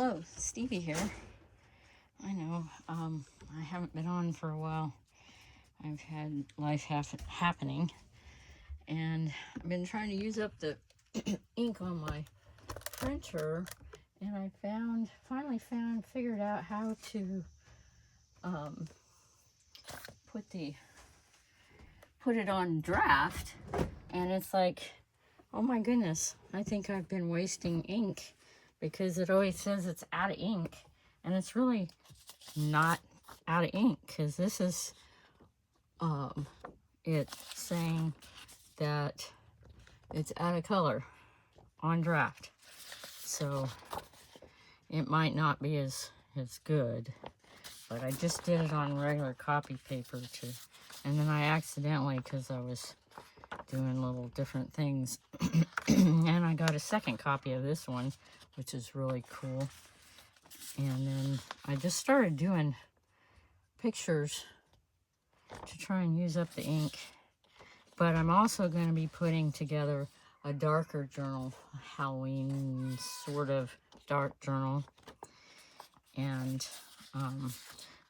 Hello, Stevie here. I know, I haven't been on for a while. I've had life happening, and I've been trying to use up the ink on my printer, and I figured out how to put it on draft, and it's like, oh my goodness, I think I've been wasting ink because it always says it's out of ink, and it's really not out of ink because this is it's saying that it's out of color on draft, so it might not be as good, but I just did it on regular copy paper too, and then I accidentally, because I was doing little different things and I got a second copy of this one, which is really cool. And then I just started doing pictures to try and use up the ink, but I'm also going to be putting together a darker journal, a Halloween sort of dark journal, and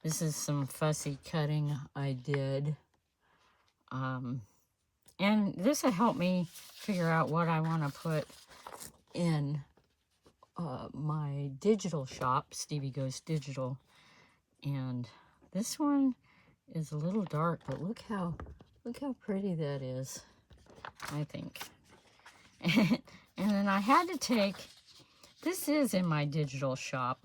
this is some fussy cutting I did, and this will help me figure out what I want to put in my digital shop, StevieGoesDigital. And this one is a little dark, but look how pretty that is, I think. And then I had to take, this is in my digital shop,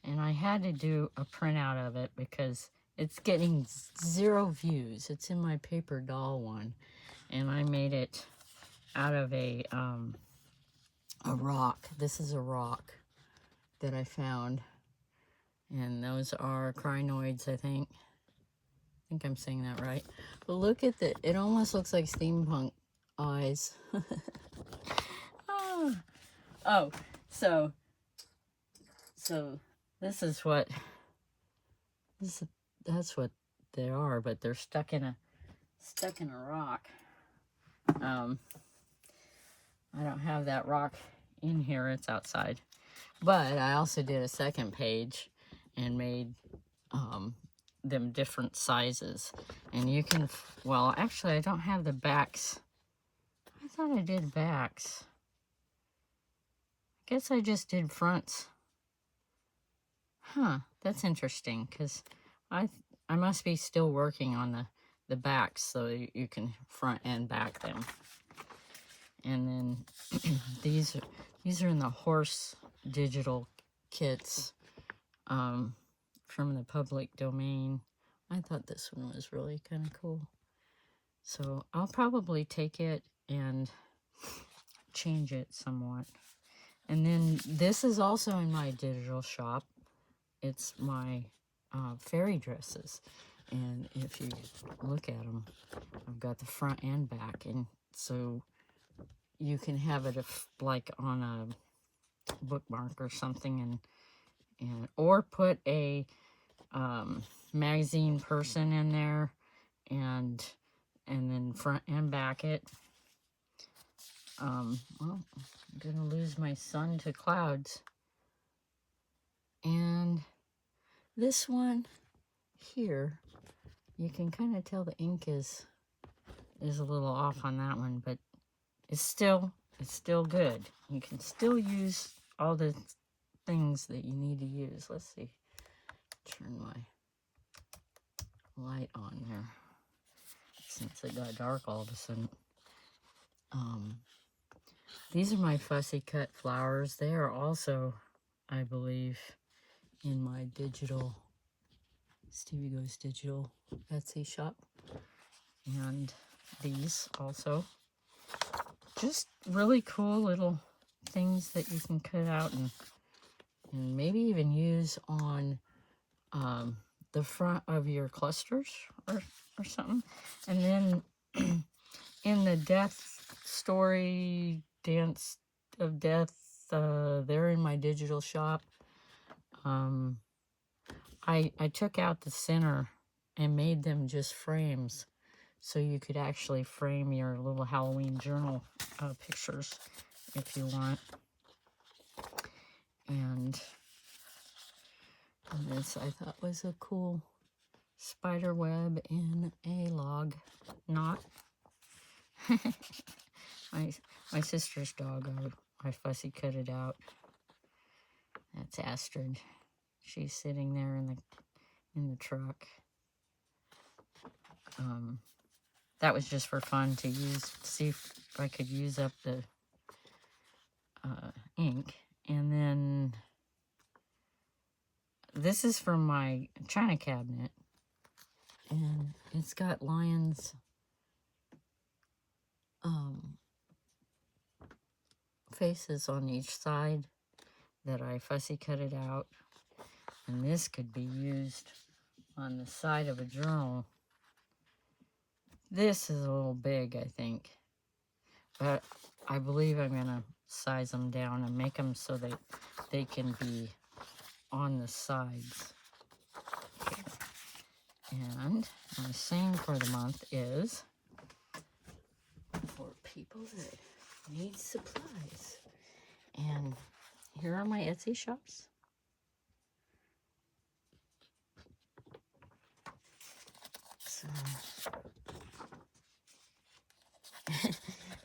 and I had to do a printout of it because it's getting 0 views. It's in my paper doll one, and I made it out of a rock. This is a rock that I found, and those are crinoids, I think I'm saying that right. But look at the, it almost looks like steampunk eyes. Oh, so this is what that's what they are, but they're stuck in a rock. I don't have that rock in here, it's outside. But I also did a second page and made them different sizes. And you can, well, actually I don't have the backs. I thought I did backs. I guess I just did fronts. Huh, that's interesting, because I must be still working on the backs, so you can front and back them. And then these are in the horse digital kits from the public domain. I thought this one was really kind of cool. So I'll probably take it and change it somewhat. And then this is also in my digital shop. It's my fairy dresses. And if you look at them, I've got the front and back. And so you can have it like on a bookmark or something, and or put a magazine person in there, and then front and back it. Well, I'm gonna lose my sun to clouds. And this one here, you can kind of tell the ink is a little off on that one, but it's still good. You can still use all the things that you need to use. Let's see. Turn my light on there since it got dark all of a sudden. These are my fussy cut flowers. They are also, I believe, in my digital StevieGoesDigital Etsy shop. And these also, just really cool little things that you can cut out and maybe even use on the front of your clusters or something. And then in the death story, dance of death, they're in my digital shop. I took out the center and made them just frames, so you could actually frame your little Halloween journal pictures if you want. And this I thought was a cool spider web in a log knot. my sister's dog, I fussy cut it out. That's Astrid. She's sitting there in the truck. That was just for fun to see if I could use up the ink. And then this is from my china cabinet, and it's got lions faces on each side that I fussy cut it out. And this could be used on the side of a journal. This is a little big, I think, but I believe I'm gonna size them down and make them so that they can be on the sides here. And my saying for the month is for people that need supplies. And here are my Etsy shops. So,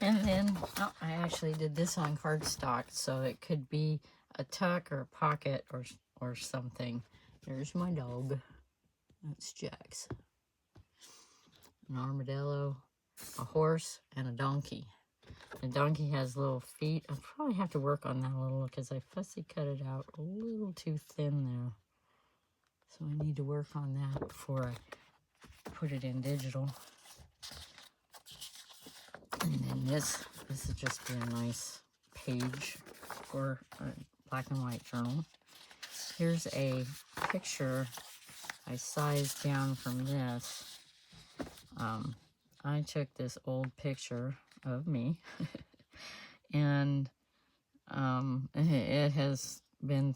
and then I actually did this on cardstock, so it could be a tuck or a pocket or something. There's my dog. That's Jax. An armadillo, a horse, and a donkey. The donkey has little feet. I'll probably have to work on that a little because I fussy cut it out a little too thin there. So I need to work on that before I put it in digital. And then this is just a nice page for a black and white journal. Here's a picture I sized down from this. I took this old picture of me and it has been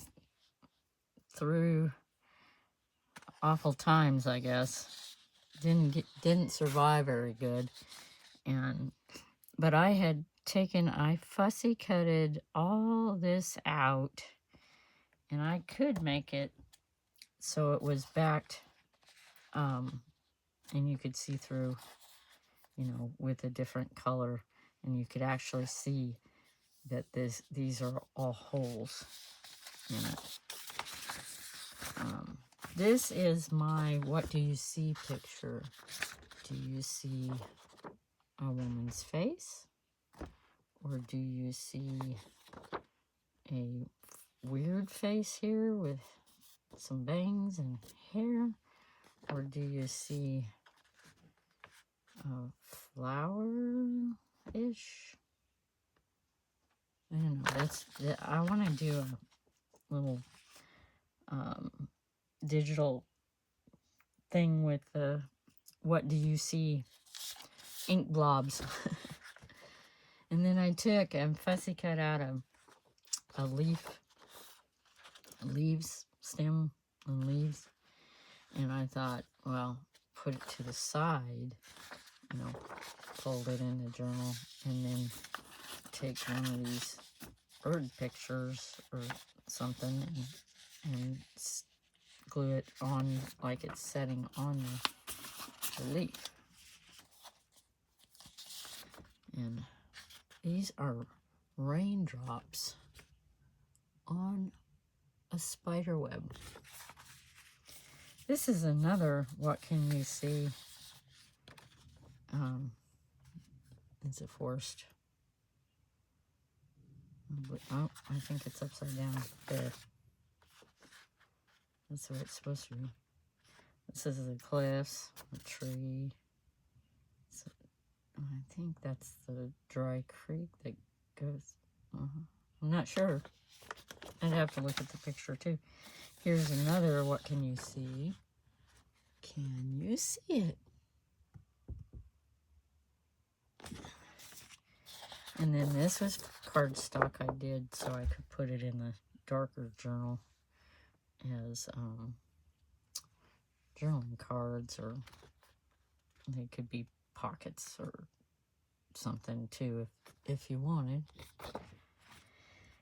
through awful times, I guess. Didn't survive very good. But I fussy cutted all this out, and I could make it so it was backed, and you could see through, with a different color, and you could actually see that these are all holes in it. This is my what do you see picture. Do you see a woman's face? Or do you see a weird face here with some bangs and hair? Or do you see a flower-ish? I don't know. I want to do a little digital thing with the what do you see ink blobs. And then I took and fussy cut out a leaves, stem and leaves. And I thought, well, put it to the side, fold it in the journal, and then take one of these bird pictures or something and glue it on like it's setting on the leaf. And these are raindrops on a spider web. This is another what can you see. Is it forced? Oh, I think it's upside down there. That's where it's supposed to be. This is the cliffs, a tree. So, I think that's the dry creek that goes. I'm not sure. I'd have to look at the picture too. Here's another. What can you see? Can you see it? And then this was cardstock I did so I could put it in the darker journal as journaling cards, or they could be pockets or something too if you wanted.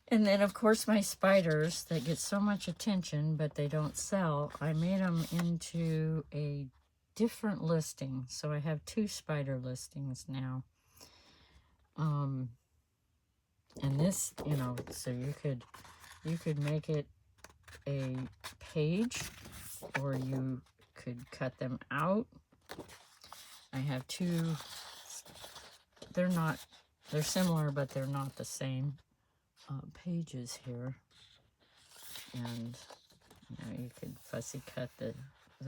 And then, of course, my spiders that get so much attention, but they don't sell. I made them into a different listing. So I have 2 spider listings now. And this, you know, so you could make it a page, or you could cut them out. I have 2. They're similar, but they're not the same pages here. And you know, you could fussy cut the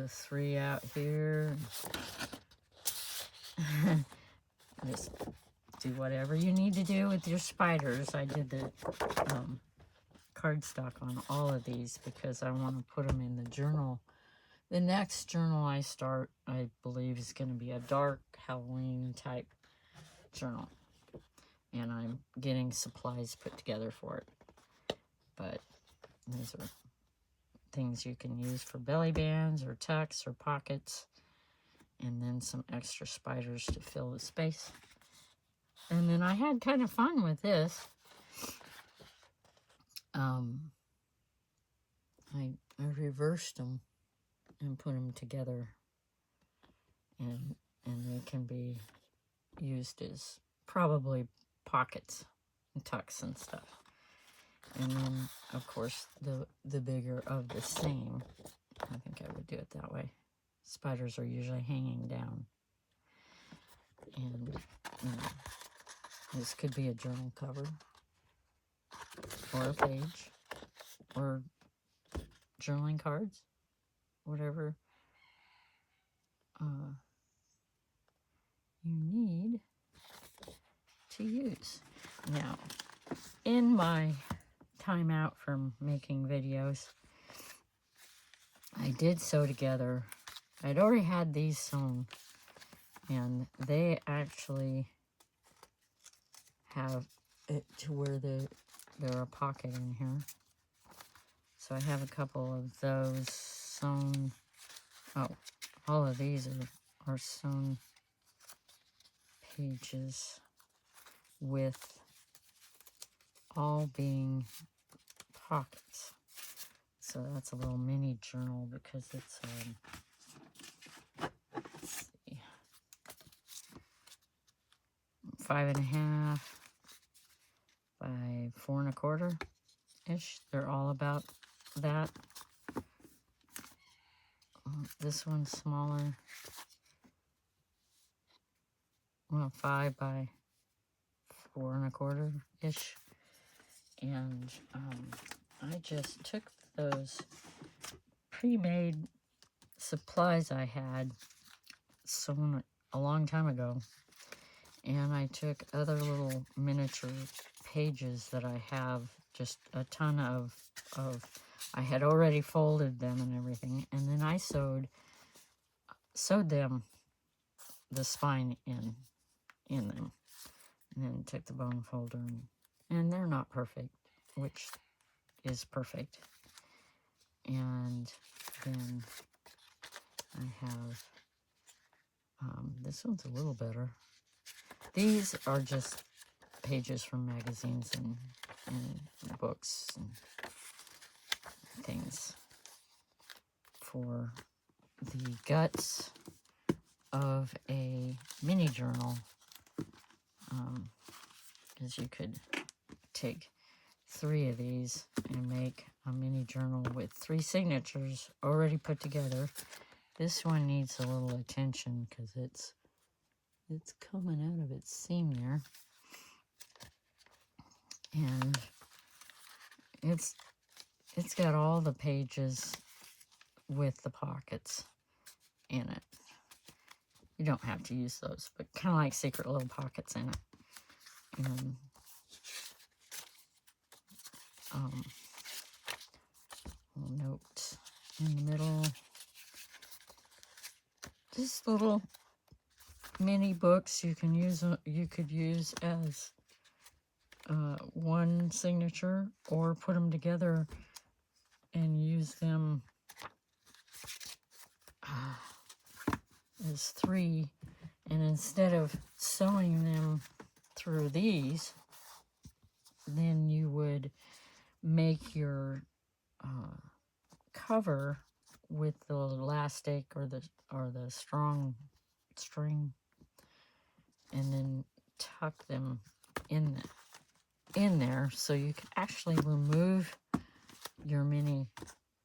3 out here. Just do whatever you need to do with your spiders. I did the cardstock on all of these because I want to put them in the journal. The next journal I start, I believe, is going to be a dark Halloween type journal. And I'm getting supplies put together for it. But these are things you can use for belly bands or tucks or pockets. And then some extra spiders to fill the space. And then I had kind of fun with this. I reversed them and put them together, and they can be used as probably pockets and tucks and stuff. And then, of course, the bigger of the same. I think I would do it that way. Spiders are usually hanging down. And, you know, this could be a journal cover, or a page, or journaling cards, whatever you need to use. Now, in my time out from making videos, I did sew together. I'd already had these sewn, and they actually have it to where they're a pocket in here. So I have a couple of those sewn. Oh, all of these are sewn pages, with all being pockets. So that's a little mini journal because it's let's see, 5.5 by 4.25 ish. They're all about that. This one's smaller. Well, 5 by 4.25 ish. And I just took those pre-made supplies I had sewn a long time ago, and I took other little miniature pages that I have, just a ton of I had already folded them and everything, and then I sewed them, the spine in them, and then took the bone folder, and they're not perfect, which is perfect. And then I have this one's a little better. These are just pages from magazines and books and things for the guts of a mini journal. Because you could take 3 of these and make a mini journal with 3 signatures already put together. This one needs a little attention because it's coming out of its seam there, and it's got all the pages with the pockets in it. You don't have to use those, but kind of like secret little pockets in it. And little note in the middle. Just little mini books you can use. You could use as one signature, or put them together and use them as 3. And instead of sewing them through these, then you would make your cover with the elastic or the strong string, and then tuck them in there so you can actually remove your mini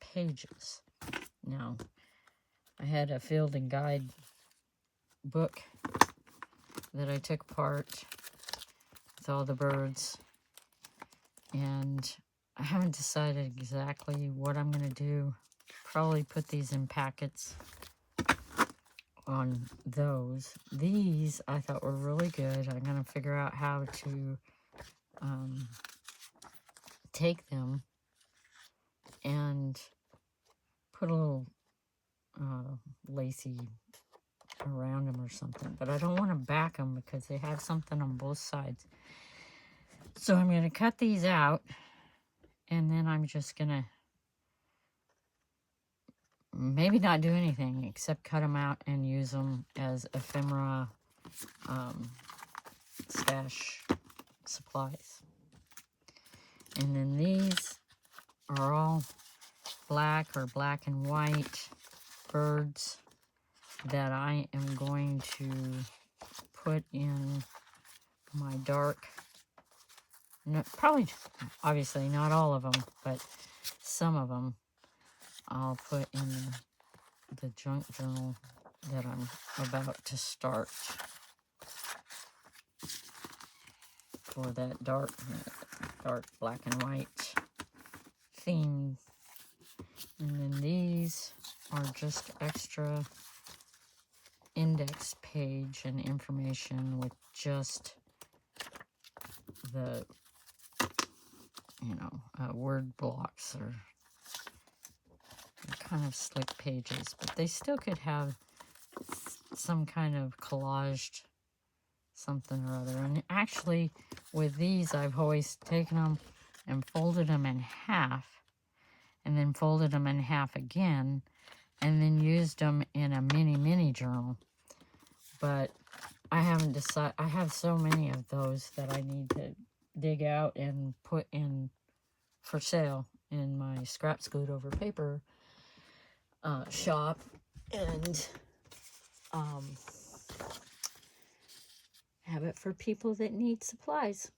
pages. Now, I had a field and guide book that I took apart with all the birds, and I haven't decided exactly what I'm going to do. Probably put these in packets on those. These I thought were really good. I'm going to figure out how to take them and put a little lacy around them or something, but I don't want to back them because they have something on both sides. So I'm going to cut these out, and then I'm just going to maybe not do anything except cut them out and use them as ephemera stash supplies. And then these are all black or black and white birds that I am going to put in my dark, probably, obviously not all of them, but some of them I'll put in the junk journal that I'm about to start for that dark black and white theme. And then these are just extra index page and information with just the, word blocks or kind of slick pages, but they still could have some kind of collaged something or other. And actually, with these, I've always taken them and folded them in half, and then folded them in half again, and then used them in a mini journal. But I haven't decided. I have so many of those that I need to dig out and put in for sale in my Scraps Glued Over Paper shop, and have it for people that need supplies.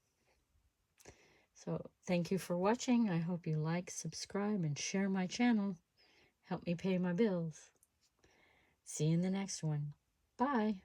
So thank you for watching. I hope you like, subscribe, and share my channel. Help me pay my bills. See you in the next one. Bye.